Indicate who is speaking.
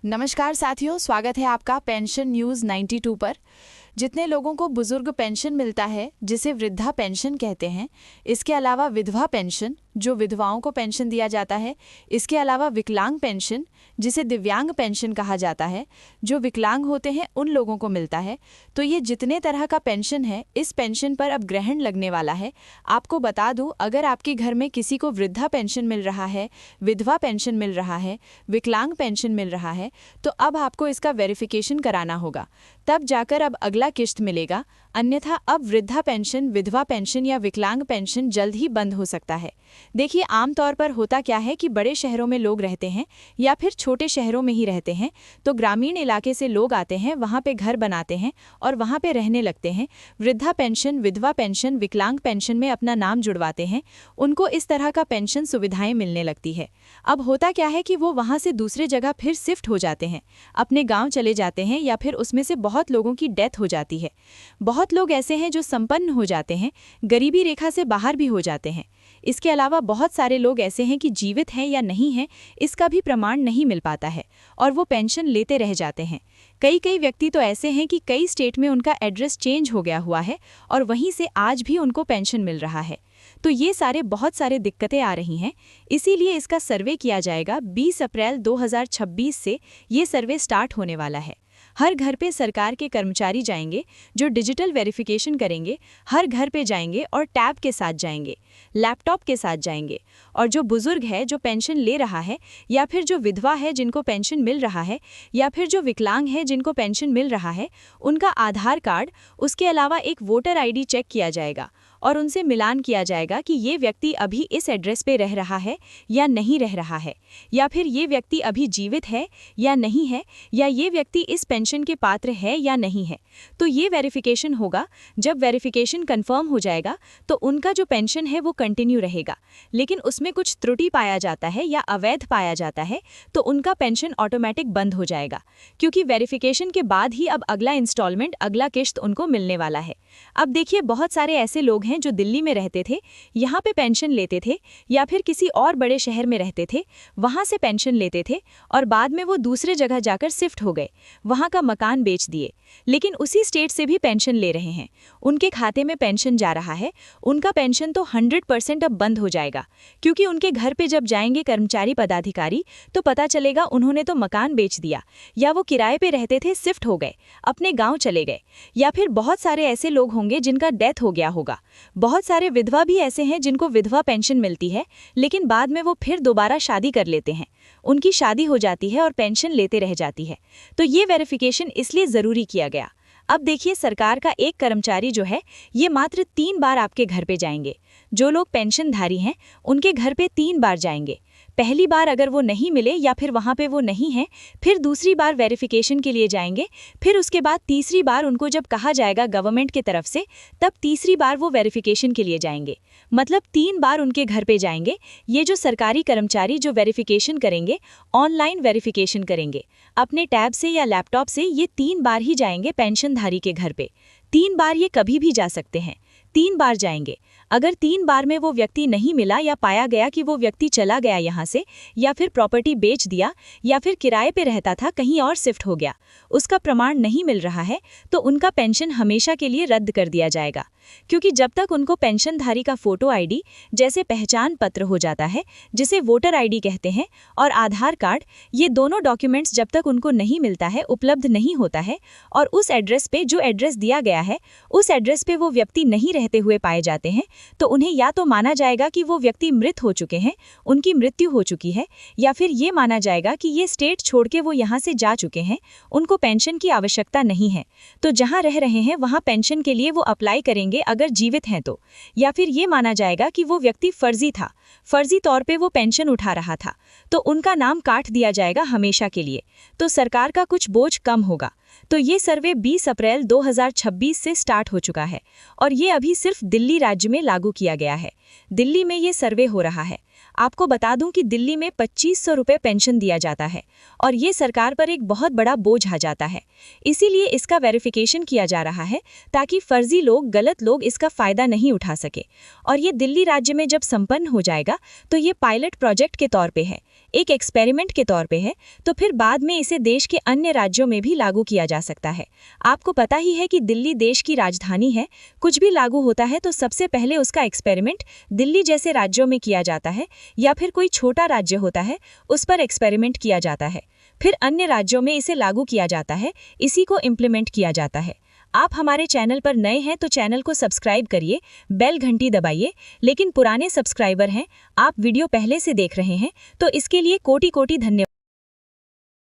Speaker 1: नमस्कार साथियों, स्वागत है आपका पेंशन न्यूज़ 92 पर। जितने लोगों को बुजुर्ग पेंशन मिलता है, जिसे वृद्धा पेंशन कहते हैं, इसके अलावा विधवा पेंशन, जो विधवाओं को पेंशन दिया जाता है, इसके अलावा विकलांग पेंशन, जिसे दिव्यांग पेंशन कहा जाता है, जो विकलांग होते हैं उन लोगों को मिलता है। तो ये जितने तरह का पेंशन है, इस पेंशन पर अब ग्रहण लगने वाला है। आपको बता दूं, अगर आपके घर में किसी को वृद्धा पेंशन मिल रहा है, विधवा पेंशन मिल रहा है, विकलांग पेंशन मिल रहा है, तो अब आपको इसका वेरिफिकेशन कराना होगा, तब जाकर अब अगला किश्त मिलेगा। अन्यथा अब वृद्धा पेंशन, विधवा पेंशन या विकलांग पेंशन जल्द ही बंद हो सकता है। देखिए, आमतौर पर होता क्या है कि बड़े शहरों में लोग रहते हैं या फिर छोटे शहरों में ही रहते हैं, तो ग्रामीण इलाके से लोग आते हैं, वहाँ पे घर बनाते हैं और वहाँ पे रहने लगते हैं। वृद्धा पेंशन, विधवा पेंशन, विकलांग पेंशन में अपना नाम जुड़वाते हैं, उनको इस तरह का पेंशन सुविधाएं मिलने लगती है। अब होता क्या है कि वो वहाँ से दूसरे जगह फिर शिफ्ट हो जाते हैं, अपने गाँव चले जाते हैं, या फिर उसमें से बहुत लोगों की डेथ हो जाती है। बहुत लोग ऐसे हैं जो संपन्न हो जाते हैं, गरीबी रेखा से बाहर भी हो जाते हैं। इसके अलावा बहुत सारे लोग ऐसे हैं कि जीवित हैं या नहीं हैं, इसका भी प्रमाण नहीं मिल पाता है और वो पेंशन लेते रह जाते हैं। कई व्यक्ति तो ऐसे हैं कि कई स्टेट में उनका एड्रेस चेंज हो गया हुआ है और वहीं से आज भी उनको पेंशन मिल रहा है। तो ये बहुत सारे दिक्कतें आ रही हैं। इसीलिए इसका सर्वे किया जाएगा। 20 अप्रैल 2026 से ये सर्वे स्टार्ट होने वाला है। हर घर पे सरकार के कर्मचारी जाएंगे जो डिजिटल वेरिफिकेशन करेंगे। हर घर पे जाएंगे और टैब के साथ जाएंगे, लैपटॉप के साथ जाएंगे। और जो बुजुर्ग है, जो पेंशन ले रहा है, या फिर जो विधवा है जिनको पेंशन मिल रहा है, या फिर जो विकलांग है जिनको पेंशन मिल रहा है, उनका आधार कार्ड, उसके अलावा एक वोटर आईडी चेक किया जाएगा और उनसे मिलान किया जाएगा कि ये व्यक्ति अभी इस एड्रेस पे रह रहा है या नहीं रह रहा है, या फिर ये व्यक्ति अभी जीवित है या नहीं है, या ये व्यक्ति इस पेंशन के पात्र है या नहीं है। तो ये वेरिफिकेशन होगा। जब वेरिफिकेशन कंफर्म हो जाएगा तो उनका जो पेंशन है वो कंटिन्यू रहेगा, लेकिन उसमें कुछ त्रुटि पाया जाता है या अवैध पाया जाता है तो उनका पेंशन ऑटोमेटिक बंद हो जाएगा, क्योंकि वेरिफिकेशन के बाद ही अब अगला इंस्टॉलमेंट, अगला किश्त उनको मिलने वाला है। अब देखिए, बहुत सारे ऐसे लोग हैं जो दिल्ली में रहते थे, यहाँ पे पेंशन लेते थे, या फिर किसी और बड़े शहर में रहते थे, वहाँ से पेंशन लेते थे और बाद में वो दूसरे जगह जाकर शिफ्ट हो गए, वहाँ का मकान बेच दिए, लेकिन उसी स्टेट से भी पेंशन ले रहे हैं। उनके खाते में पेंशन जा रहा है। उनका पेंशन तो 100% अब बंद हो जाएगा, क्योंकि उनके घर पे जब जाएंगे कर्मचारी पदाधिकारी तो पता चलेगा उन्होंने तो मकान बेच दिया, या वो किराए पे रहते थे, शिफ्ट हो गए, अपने गाँव चले गए। या फिर बहुत सारे ऐसे लोग होंगे जिनका डेथ हो गया होगा। बहुत सारे विधवा भी ऐसे हैं जिनको विधवा पेंशन मिलती है, लेकिन बाद में वो फिर दोबारा शादी कर लेते हैं, उनकी शादी हो जाती है और पेंशन लेते रह जाती है। तो ये वेरिफिकेशन इसलिए ज़रूरी किया गया। अब देखिए, सरकार का एक कर्मचारी जो है, ये मात्र 3 बार आपके घर पे जाएंगे। जो लोग पेंशनधारी हैं उनके घर पे 3 बार जाएंगे। पहली बार अगर वो नहीं मिले या फिर वहाँ पे वो नहीं है, फिर दूसरी बार वेरिफिकेशन के लिए जाएंगे। फिर उसके बाद तीसरी बार उनको जब कहा जाएगा गवर्नमेंट की तरफ से, तब तीसरी बार वो वेरिफिकेशन के लिए जाएंगे। मतलब 3 बार उनके घर पे जाएंगे। ये जो सरकारी कर्मचारी जो वेरिफिकेशन करेंगे, ऑनलाइन वेरिफिकेशन करेंगे, अपने टैब से या लैपटॉप से, ये 3 बार ही जाएंगे पेंशनधारी के घर पे। 3 बार ये कभी भी जा सकते हैं, 3 बार जाएंगे। अगर 3 बार में वो व्यक्ति नहीं मिला या पाया गया कि वो व्यक्ति चला गया यहाँ से, या फिर प्रॉपर्टी बेच दिया, या फिर किराए पे रहता था, कहीं और शिफ्ट हो गया, उसका प्रमाण नहीं मिल रहा है, तो उनका पेंशन हमेशा के लिए रद्द कर दिया जाएगा। क्योंकि जब तक उनको पेंशनधारी का फोटो आईडी, जैसे पहचान पत्र हो जाता है, जिसे वोटर आईडी कहते हैं, और आधार कार्ड, ये दोनों डॉक्यूमेंट्स जब तक उनको नहीं मिलता है, उपलब्ध नहीं होता है, और उस एड्रेस पे, जो एड्रेस दिया गया है, उस एड्रेस पे वो व्यक्ति नहीं रहते हुए पाए जाते हैं, तो उन्हें या तो माना जाएगा कि वो व्यक्ति मृत हो चुके हैं, उनकी मृत्यु हो चुकी है, या फिर ये माना जाएगा कि ये स्टेट छोड़ के वो यहाँ से जा चुके हैं, उनको पेंशन की आवश्यकता नहीं है, तो जहाँ रह रहे हैं वहाँ पेंशन के लिए वो अप्लाई करेंगे अगर जीवित हैं तो। या फिर ये माना जाएगा कि वो व्यक्ति फर्जी था, फर्जी तौर पे वो पेंशन उठा रहा था, तो उनका नाम काट दिया जाएगा हमेशा के लिए। तो सरकार का कुछ बोझ कम होगा। तो ये सर्वे 20 अप्रैल 2026 से स्टार्ट हो चुका है और ये अभी सिर्फ दिल्ली राज्य में लागू किया गया है। दिल्ली में ये सर्वे हो रहा है।
Speaker 2: आपको बता दूं कि दिल्ली में 2500 रुपये पेंशन दिया जाता है और ये सरकार पर एक बहुत बड़ा बोझ आ जाता है। इसीलिए इसका वेरिफिकेशन किया जा रहा है ताकि फर्जी लोग, गलत लोग इसका फायदा नहीं उठा सके। और ये दिल्ली राज्य में जब संपन्न हो जाएगा तो ये पायलट प्रोजेक्ट के तौर पे है, एक एक्सपेरिमेंट के तौर पे है, तो फिर बाद में इसे देश के अन्य राज्यों में भी लागू किया जा सकता है। आपको पता ही है कि दिल्ली देश की राजधानी है। कुछ भी लागू होता है तो सबसे पहले उसका एक्सपेरिमेंट दिल्ली जैसे राज्यों में किया जाता है, या फिर कोई छोटा राज्य होता है उस पर एक्सपेरिमेंट किया जाता है, फिर अन्य राज्यों में इसे लागू किया जाता है, इसी को इम्प्लीमेंट किया जाता है। आप हमारे चैनल पर नए हैं तो चैनल को सब्सक्राइब करिए, बेल घंटी दबाइए। लेकिन पुराने सब्सक्राइबर हैं, आप वीडियो पहले से देख रहे हैं, तो इसके लिए कोटि कोटि धन्यवाद।